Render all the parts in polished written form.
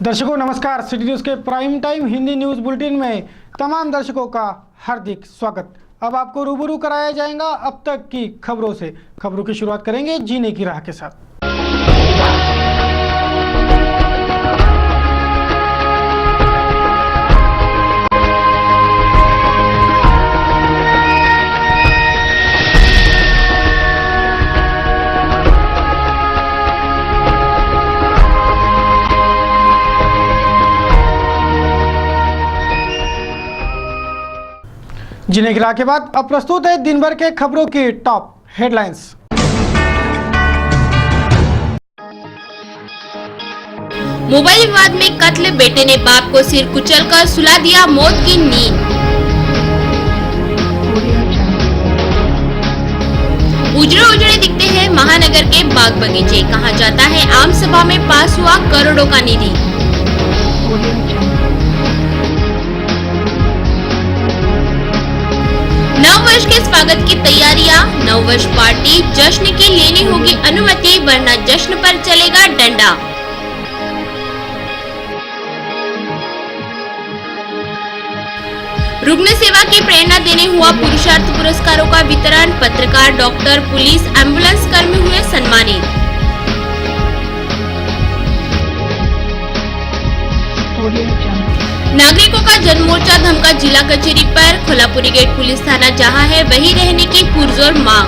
दर्शकों नमस्कार। City news के prime time Hindi news bulletin में तमाम दर्शकों का हार्दिक स्वागत। अब आपको रूबरू कराया जाएगा अब तक की खबरों से। खबरों की शुरुआत करेंगे जीने की राह के साथ। जीने की राह के बाद अब प्रस्तुत है दिन भर के खबरों की टॉप हेडलाइंस। मोबाइल विवाद में कत्ल, बेटे ने बाप को सिर कुचलकर सुला दिया मौत की नींद। उजड़े दिखते हैं महानगर के बाग बगीचे, कहा जाता है आम सभा में पास हुआ करोड़ों का निधि। नववर्ष के स्वागत की तैयारियां, नववर्ष पार्टी जश्न की लेनी होगी अनुमति, वरना जश्न पर चलेगा डंडा। रुग्ण सेवा की प्रेरणा देने हुआ पुरुषार्थ पुरस्कारों का वितरण, पत्रकार, डॉक्टर, पुलिस, एम्बुलेंस कर्मी हुए सम्मानित। नागरिकों का जनमोर्चा धमका जिला कचहरी पर, खोलापुरी गेट पुलिस थाना जहां है वहीं रहने की पुरजोर मांग।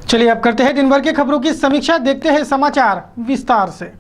चलिए अब करते हैं दिन भर की खबरों की समीक्षा। देखते हैं समाचार विस्तार से।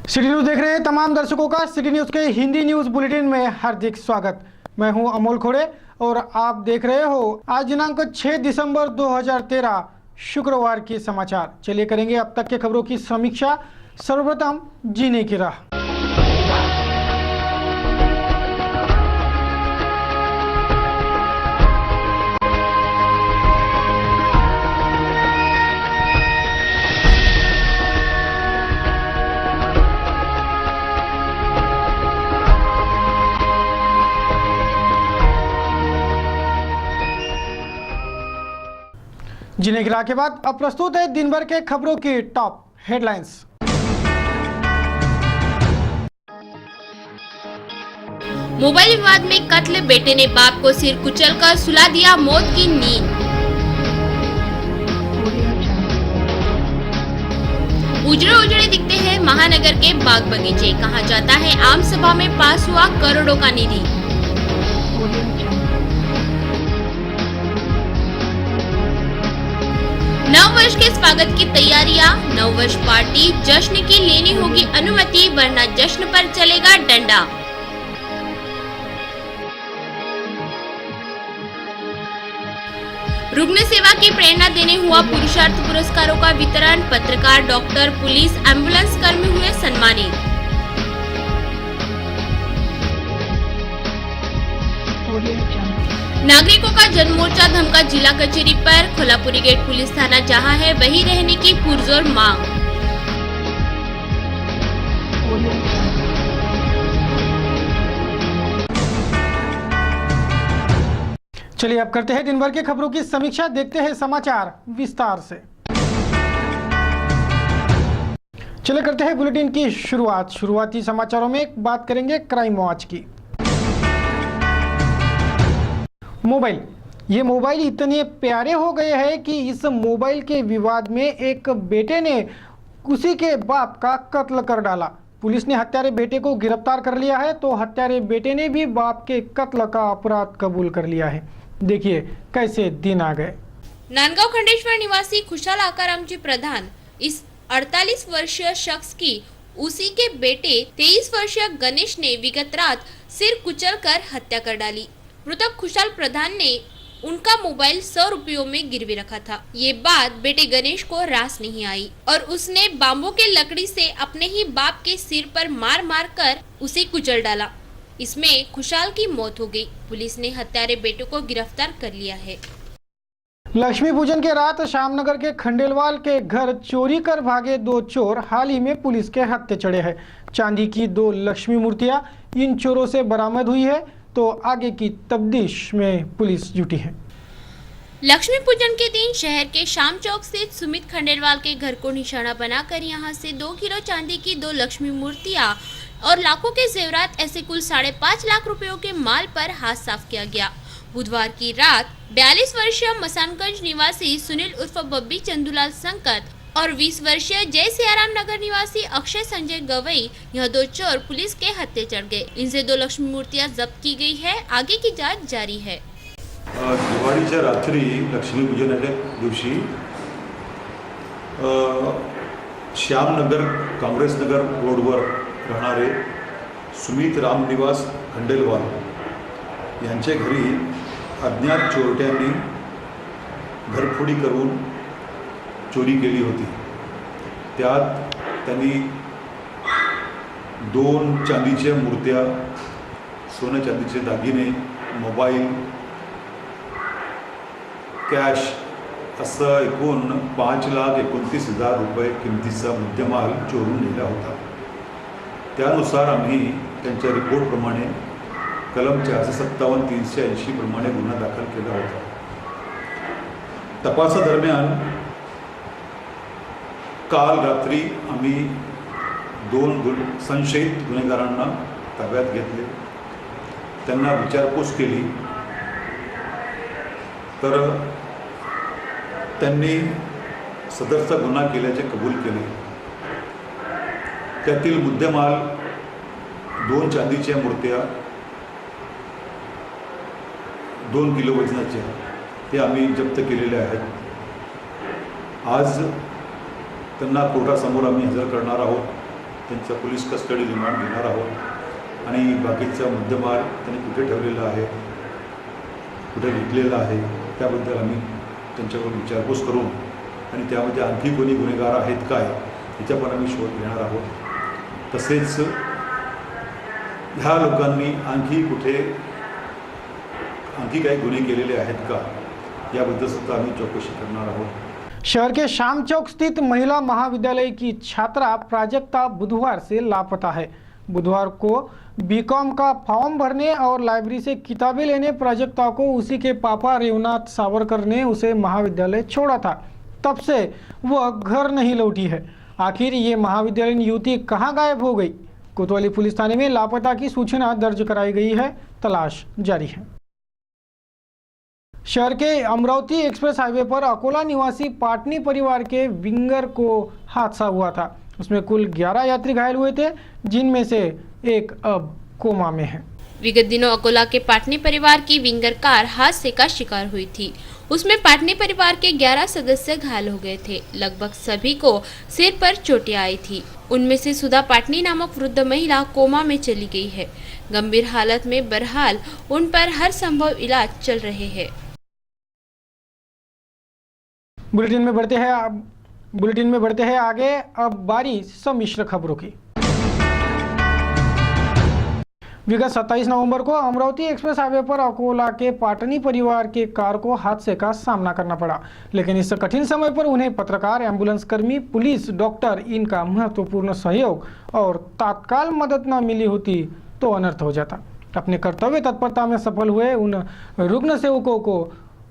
सिटी न्यूज़ देख रहे हैं तमाम दर्शकों का सिटी न्यूज़ के हिंदी न्यूज़ बुलेटिन में हार्दिक स्वागत। मैं हूं अमोल खोड़े और आप देख रहे हो आज दिनांक 6 दिसंबर 2013 शुक्रवार की समाचार। चलिए करेंगे अब तक के खबरों की समीक्षा। सर्वप्रथम जीने की राह। जीने की राह के बाद अब प्रस्तुत है दिन भर के खबरों की टॉप हेडलाइंस। मोबाइल विवाद में कत्ल, बेटे ने बाप को सिर कुचलकर सुला दिया मौत की नींद। उजड़े दिखते हैं महानगर के बाग बगीचे, कहा जाता है आम सभा में पास हुआ करोड़ों का निधि। नववर्ष के स्वागत की तैयारियां, नववर्ष पार्टी जश्न की लेनी होगी अनुमति, वरना जश्न पर चलेगा डंडा। रुग्ण सेवा की प्रेरणा देने हुआ पुरुषार्थ पुरस्कारों का वितरण, पत्रकार, डॉक्टर, पुलिस, एम्बुलेंस कर्मी हुए सम्मानित। नागरिकों का जनमोर्चा धमका जिला कचहरी पर, खोलापुरी गेट पुलिस थाना जहां है वहीं रहने की पुरजोर मांग। चलिए अब करते हैं दिन भर की खबरों की समीक्षा। देखते हैं समाचार विस्तार से। चलिए करते हैं बुलेटिन की शुरुआती समाचारों में एक बात करेंगे क्राइम वॉच की। मोबाइल, ये मोबाइल इतने प्यारे हो गए हैं कि इस मोबाइल के विवाद में एक बेटे ने उसी के बाप का कत्ल कर डाला। पुलिस ने हत्यारे बेटे को गिरफ्तार कर लिया है, तो हत्यारे बेटे ने भी बाप के कत्ल का अपराध कबूल कर लिया है। देखिए कैसे दिन आ गए। नांदगांव खंडेश्वर निवासी खुशाल आकारामजी प्रधान इस 48 वर्षीय शख्स की उसी के बेटे 23 वर्षीय गणेश ने विगत रात सिर कुचलकर हत्या कर डाली। मृतक खुशाल प्रधान ने उनका मोबाइल 100 रुपयों में गिरवी रखा था। ये बात बेटे गणेश को रास नहीं आई और उसने बाम्बू के लकड़ी से अपने ही बाप के सिर पर मार मार कर उसे कुचल डाला। इसमें खुशाल की मौत हो गई। पुलिस ने हत्यारे बेटे को गिरफ्तार कर लिया है। लक्ष्मी पूजन के रात श्यामनगर के खंडेलवाल के घर चोरी कर भागे 2 चोर हाल ही में पुलिस के हत्थे चढ़े हैं। चांदी की 2 लक्ष्मी मूर्तियां इन चोरों से बरामद हुई है, तो आगे की तफ्तीश में पुलिस जुटी है। लक्ष्मी पूजन के दिन शहर के शाम चौक स्थित सुमित खंडेलवाल के घर को निशाना बनाकर यहां से 2 किलो चांदी की 2 लक्ष्मी मूर्तियां और लाखों के जेवरात ऐसे कुल 5.5 लाख रुपयों के माल पर हाथ साफ किया गया। बुधवार की रात 42 वर्षीय मसानगंज निवासी सुनील उर्फ बब्बी चंदूलाल संकट और 20 वर्षीय जय सियाराम नगर निवासी अक्षय संजय गवई, यह 2 चोर पुलिस के हत्थे चढ़ गए। इनसे 2 लक्ष्मी मूर्तियां जब्त की गई है। आगे की जांच जारी है। दिवाळीच्या रात्री लक्ष्मीपूजनाच्या दिवशी श्यामनगर काँग्रेसनगर रोडवर राहणारे सुमित रामनिवास खंडेलवाल यांच्या घरी अज्ञात चोरट्यांनी घरफोडी करून चोरी केली होती। त्यात त्यांनी 2 चांदीच्या मूर्त्या, सोने चांदीचे दागिने, मोबाईल, कॅश असं एकूण 5,29,000 रुपये किमतीचा मुद्देमाल चोरून नेला होता। त्यानुसार आम्ही त्यांच्या रिपोर्टप्रमाणे कलम 457 380 प्रमाणे गुन्हा दाखल केला होता। तपासादरम्यान काल रात्री आम्ही 2 संशयित गुन्हेगारांना ताब्यात घेतले, त्यांना विचारपूस केली, तर त्यांनी सदरचा गुन्हा केल्याचे कबूल केले। त्यातील मुद्देमाल 2 चांदीच्या मूर्त्या, 2 किलो वजनाचे, ते आम्ही जप्त केलेले आहेत। आज त्यांना कोर्टासमोर आम्ही हजर करणार आहोत, त्यांचा पोलीस कस्टडी रिमांड घेणार आहोत आणि बाकीचा मुद्देमाल त्यांनी कुठे ठेवलेला आहे, कुठे विकलेला आहे, त्याबद्दल आम्ही त्यांच्याकडून विचारपूस करून आणि त्यामध्ये आणखी कोणी गुन्हेगार आहेत काय याचा पण आम्ही शोध घेणार आहोत। तसेच ह्या लोकांनी आणखी काही गुन्हे केलेले आहेत का याबद्दल सुद्धा आम्ही चौकशी करणार आहोत। शहर के शाम चौक स्थित महिला महाविद्यालय की छात्रा प्राजक्ता बुधवार से लापता है। बुधवार को बीकॉम का फॉर्म भरने और लाइब्रेरी से किताबें लेने प्राजक्ता को उसी के पापा रेवनाथ सावरकर ने उसे महाविद्यालय छोड़ा था। तब से वह घर नहीं लौटी है। आखिर ये महाविद्यालयीन युवती कहां गायब हो गई? कोतवाली पुलिस थाने में लापता की सूचना दर्ज कराई गई है, तलाश जारी है। शहर के अमरावती एक्सप्रेस हाईवे पर अकोला निवासी पाटनी परिवार के विंगर को हादसा हुआ था। उसमें कुल 11 यात्री घायल हुए थे, जिनमें से एक अब कोमा में है। विगत दिनों अकोला के पाटनी परिवार की विंगर कार हादसे का शिकार हुई थी। उसमें पाटनी परिवार के 11 सदस्य घायल हो गए थे। लगभग सभी को सिर पर चोटें आई थी। उनमें से सुधा पाटनी नामक वृद्ध महिला कोमा में चली गई है। गंभीर हालत में बहरहाल उन पर हर संभव इलाज चल रहे हैं। बुलेटिन में बढ़ते हैं आगे। अब बारी सम्मिश्र खबरों की। विगत 27 नवंबर को अमरावती एक्सप्रेस हाईवे पर अकोला के पाटनी परिवार के कार को हादसे का सामना करना पड़ा, लेकिन इस कठिन समय पर उन्हें पत्रकार, एम्बुलेंस कर्मी, पुलिस, डॉक्टर इनका महत्वपूर्ण सहयोग और तात्काल मदद न मिली होती तो अनर्थ हो जाता। अपने कर्तव्य तत्परता में सफल हुए उन रुग्ण सेवकों को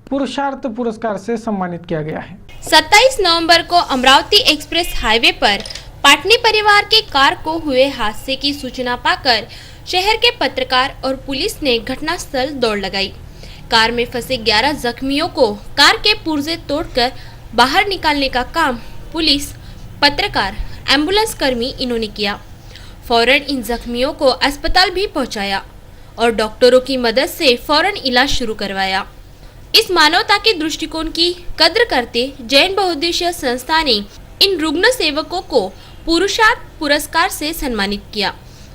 पुरुषार्थ पुरस्कार से सम्मानित किया गया है। 27 नवंबर को अमरावती एक्सप्रेस हाईवे पर पाटनी परिवार के कार को हुए हादसे की सूचना पाकर शहर के पत्रकार और पुलिस ने घटनास्थल दौड़ लगाई। कार में फंसे 11 जख्मियों को कार के पुर्जे तोड़कर बाहर निकालने का काम पुलिस, पत्रकार, एम्बुलेंस कर्मी इन्होंने किया। फौरन इन जख्मियों को अस्पताल भी पहुंचाया और डॉक्टरों की मदद से फौरन इलाज शुरू करवाया। इस मानवता के दृष्टिकोण की कद्र करते जैन बहुउद्देशीय संस्था ने इन रुग्ण सेवकों को पुरुषार्थ पुरस्कार से सम्मानित किया।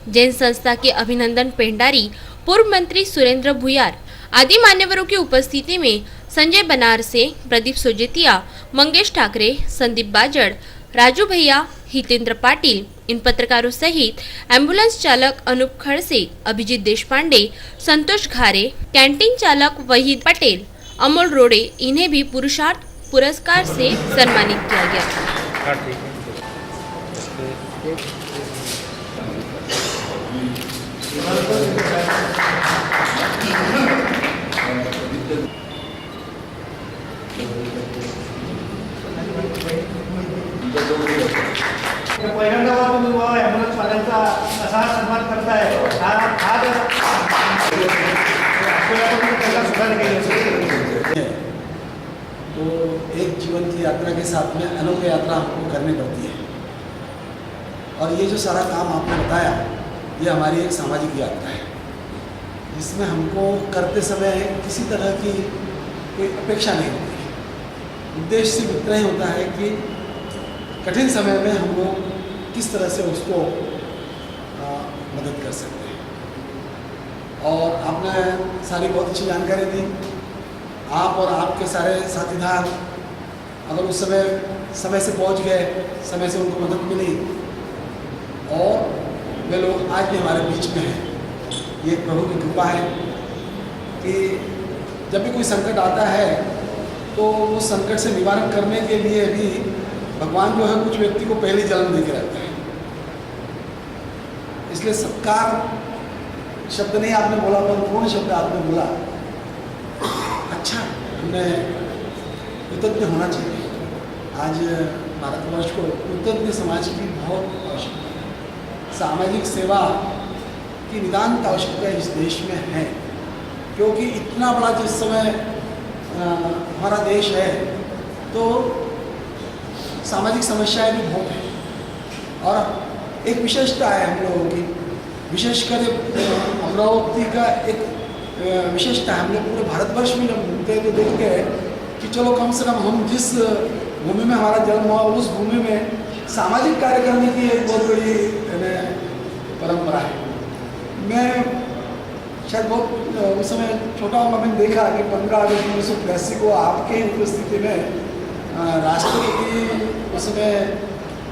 जैन संस्था के अभिनंदन पेंडारी, पूर्व मंत्री सुरेंद्र भुयार आदि मान्यवरों की उपस्थिति में संजय बनारसे, प्रदीप सोजेतिया, मंगेश ठाकरे, संदीप बाजड़, राजू भैया, हितेंद्र पाटिल, इन पत्रकारों सहित एम्बुलेंस चालक अनूप खड़से, अभिजीत देशपांडे, संतोष घारे, कैंटीन चालक वहीद पटेल, अमोल रोडे, इन्हें भी पुरुषार्थ पुरस्कार से सम्मानित किया गया। पहिल्यांदा तुम्ही ॲम्ब्युलन्स वाल्यांचा असा सन्मान करताय हा सुधार केली। तो एक जीवन की यात्रा के साथ में अनोखी यात्रा हमको करनी पड़ती है। और ये जो सारा काम आपने बताया, ये हमारी एक सामाजिक यात्रा है, जिसमें हमको करते समय किसी तरह की कोई अपेक्षा नहीं होती। उद्देश्य सिर्फ इतना ही होता है कि कठिन समय में हम लोग किस तरह से उसको मदद कर सकते हैं। और आपने सारी बहुत अच्छी जानकारी दी। आप और आपके सारे साथीदार अगर उस समय से पहुंच गए, समय से उनको मदद मिली और वे लोग आज भी हमारे बीच में हैं, ये प्रभु की कृपा है कि जब भी कोई संकट आता है तो उस संकट से निवारण करने के लिए भी भगवान जो है कुछ व्यक्ति को पहले जन्म देके रहता है। इसलिए सत्कार शब्द नहीं आपने बोला, पर पूर्ण शब्द आपने बोला। अच्छा, हमें कृतज्ञ होना चाहिए। आज भारतवर्ष को कृतज्ञ समाज की बहुत आवश्यकता है। सामाजिक सेवा की नितांत आवश्यकता इस देश में है, क्योंकि इतना बड़ा जिस समय हमारा देश है तो सामाजिक समस्याएं भी बहुत हैं। और एक विशेषता है हम लोगों की, विशेषकर अमरावती का एक विशेषता है। हम लोग पूरे भारतवर्ष में जब घूमते हैं तो देखते हैं कि चलो कम से कम हम जिस भूमि में हमारा जन्म हुआ उस भूमि में सामाजिक कार्य करने की एक बहुत बड़ी परंपरा है। मैं शायद बहुत उस समय छोटा हुआ, मैंने देखा कि 15 अगस्त 1982 को आपके उपस्थिति में राष्ट्रपति उस समय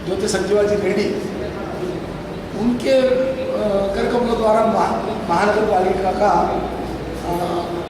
जो थे संजीवाजी रेड्डी, उनके कर कमलों द्वारा महानगर पालिका का